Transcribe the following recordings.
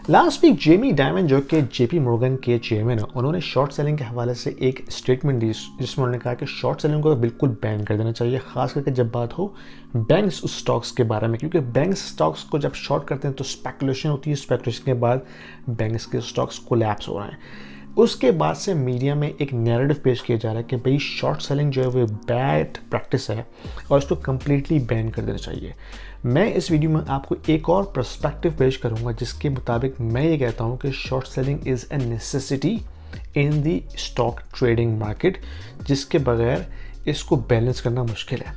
Last week Jamie diamond जो कि JP Morgan के चेयरमैन है, उन्होंने शॉर्ट सेलिंग के हवाले से एक स्टेटमेंट दी जिसमें उन्होंने कहा कि शॉर्ट सेलिंग को बिल्कुल बैन कर देना चाहिए, खास करके जब बात हो बैंक्स स्टॉक्स के बारे में, क्योंकि बैंक्स स्टॉक्स को जब शॉर्ट करते हैं तो स्पेकुलेशन होती है, स्पेकुलेशन के बाद बैंक्स के स्टॉक्स कोलैप्स हो रहे हैं। उसके बाद से मीडिया में एक नैरेटिव पेश किया जा रहा है कि भाई शॉर्ट सेलिंग जो है वो बैड प्रैक्टिस है और इसको कम्प्लीटली बैन कर देना चाहिए। मैं इस वीडियो में आपको एक और पर्सपेक्टिव पेश करूंगा जिसके मुताबिक मैं ये कहता हूं कि short selling is a necessity in the stock trading market, जिसके बगैर इसको बैलेंस करना मुश्किल है।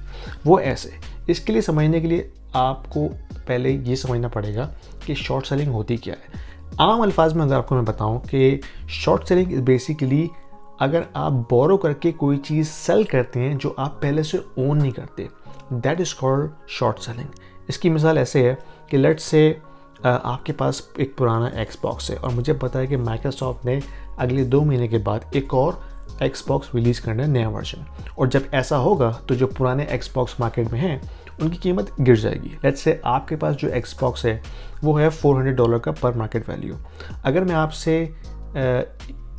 वो ऐसे, इसके लिए समझने के लिए आपको पहले ये समझना पड़ेगा कि शॉर्ट सेलिंग होती क्या है। आम अल्फाज में अगर आपको मैं बताऊं कि शॉर्ट सेलिंग इज बेसिकली अगर आप बोरो करके कोई चीज़ सेल करते हैं जो आप पहले से ओन नहीं करते, that is called short selling. इसकी मिसाल ऐसे है कि लेट्स से आपके पास एक पुराना एक्सबॉक्स है और मुझे पता है कि माइक्रोसॉफ्ट ने अगले 2 महीने के बाद एक और एक्सबॉक्स रिलीज़ करना है, नया वर्जन। और जब ऐसा होगा तो जो पुराने एक्सबॉक्स मार्केट में हैं उनकी कीमत गिर जाएगी। लेट्स से आपके पास जो एक्सबॉक्स है वो है $400 का पर मार्केट वैल्यू। अगर मैं आपसे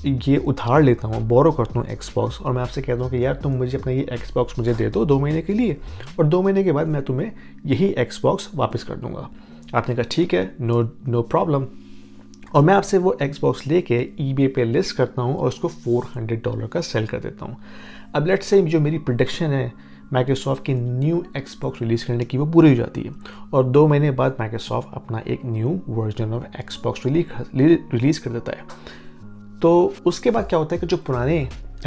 ये उधार लेता हूँ, बोरो करता हूँ एक्सबॉक्स, और मैं आपसे कहता हूँ कि यार तुम मुझे अपना ये एक्सबॉक्स मुझे दे दो 2 महीने के लिए, और 2 महीने के बाद मैं तुम्हें यही एक्सबॉक्स वापस कर दूंगा। आपने कहा ठीक है, नो प्रॉब्लम, और मैं आपसे वो एक्सबॉक्स लेके ईबे पे लिस्ट करता हूँ और उसको $400 का सेल कर देता हूँ। अब लेट्स से जो मेरी प्रेडिक्शन है माइक्रोसॉफ्ट की न्यू एक्सबॉक्स रिलीज़ करने की वो पूरी हो जाती है और 2 महीने बाद माइक्रोसॉफ्ट अपना एक new version of Xbox release कर देता है। तो उसके बाद क्या होता है कि जो पुराने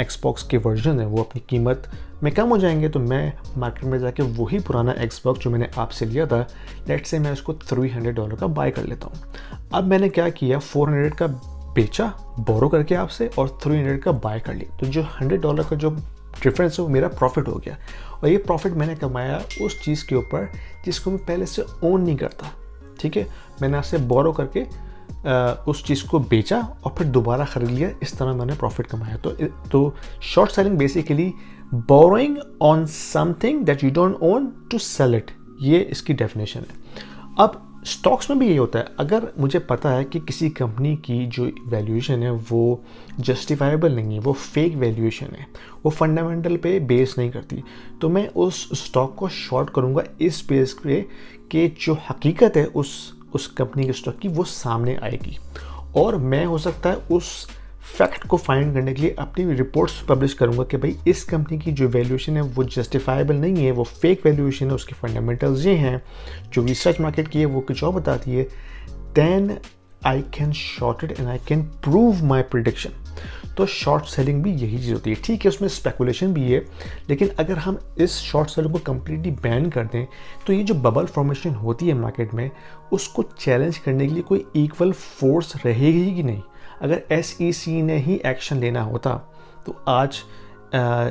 एक्सबॉक्स के वर्जन है वो अपनी कीमत में कम हो जाएंगे, तो मैं मार्केट में जाके वही पुराना एक्सबॉक्स जो मैंने आपसे लिया था, लेट्स से मैं उसको $300 का बाय कर लेता हूँ। अब मैंने क्या किया, 400 का बेचा बोरो करके आपसे और 300 का बाय कर लिया, तो जो $100 का जो डिफरेंस है वो मेरा प्रॉफिट हो गया। और ये प्रॉफिट मैंने कमाया उस चीज़ के ऊपर जिसको मैं पहले से ओन नहीं करता। ठीक है, मैंने आपसे बोरो करके उस चीज़ को बेचा और फिर दोबारा ख़रीद लिया, इस तरह मैंने प्रॉफिट कमाया। तो short selling basically borrowing on something that you don't own to sell it, ये इसकी डेफिनेशन है। अब स्टॉक्स में भी यही होता है। अगर मुझे पता है कि किसी कंपनी की जो वैल्यूएशन है वो जस्टिफाइबल नहीं है, वो फेक वैल्यूएशन है, वो फंडामेंटल पे बेस नहीं करती, तो मैं उस स्टॉक को शॉर्ट करूँगा इस बेस पे कि जो हकीकत है उस कंपनी के स्टॉक की वो सामने आएगी, और मैं हो सकता है उस फैक्ट को फाइंड करने के लिए अपनी रिपोर्ट्स पब्लिश करूंगा कि भाई इस कंपनी की जो वैल्यूएशन है वो जस्टिफाइबल नहीं है, वो फेक वैल्यूएशन है, उसके फंडामेंटल्स ये हैं, जो रिसर्च मार्केट की है वो कुछ और बताती है, then I can short it and I can prove my prediction. तो शॉर्ट सेलिंग भी यही चीज़ होती है। ठीक है, उसमें स्पेकुलेशन भी है, लेकिन अगर हम इस शॉर्ट सेलिंग को कम्प्लीटली बैन कर दें तो ये जो बबल फॉर्मेशन होती है मार्केट में, उसको चैलेंज करने के लिए कोई इक्वल फोर्स रहेगी ही नहीं। अगर SEC ने ही एक्शन लेना होता तो आज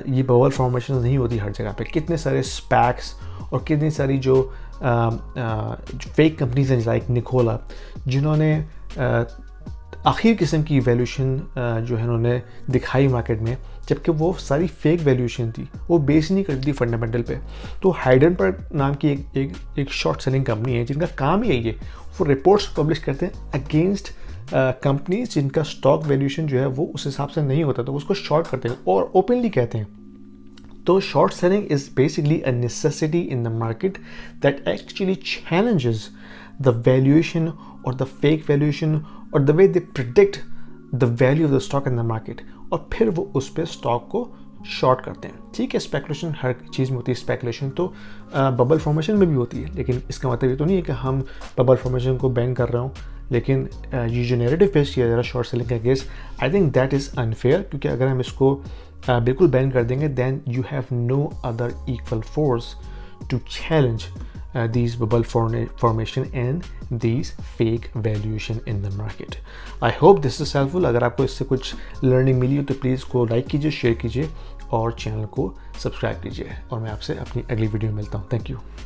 ये बबल फॉर्मेशन नहीं होती हर जगह पे। कितने सारे स्पैक्स और कितनी सारी जो फेक कंपनीज हैं लाइक निकोला, जिन्होंने आखिर किस्म की वैल्यूएशन जो है उन्होंने दिखाई मार्केट में, जबकि वो सारी फेक वैल्यूएशन थी, वो बेस नहीं करती थी फंडामेंटल पे। तो हाइडेनबर्ग नाम की एक शॉर्ट सेलिंग कंपनी है जिनका काम ही यही है, वो रिपोर्ट्स पब्लिश करते हैं अगेंस्ट कंपनीज जिनका स्टॉक वैल्यूएशन जो है वो उस हिसाब से नहीं होता, तो उसको शॉर्ट करते हैं और ओपनली कहते हैं। तो short selling is basically a necessity in the market that actually challenges the valuation or the fake valuation or the way they predict the value of the stock in the market, और फिर वो उस पर stock को short करते हैं। ठीक है, स्पेकुलेशन हर चीज़ में होती है, स्पेकुलेशन तो बबल फॉर्मेशन में भी होती है, लेकिन इसका मतलब ये तो नहीं है कि हम बबल फॉर्मेशन को बैन कर रहा हूँ। लेकिन ये जो नैरेटिव पेश किया जा रहा है शॉर्ट सेलिंग का case, I think that is unfair, क्योंकि अगर हम इसको बिल्कुल बैन कर देंगे then you have no other equal force to challenge these bubble formation and these fake valuation in the market. I hope this is helpful. अगर आपको इससे कुछ लर्निंग मिली हो तो प्लीज़ को लाइक कीजिए, शेयर कीजिए और चैनल को सब्सक्राइब कीजिए, और मैं आपसे अपनी अगली वीडियो में मिलता हूँ। Thank you.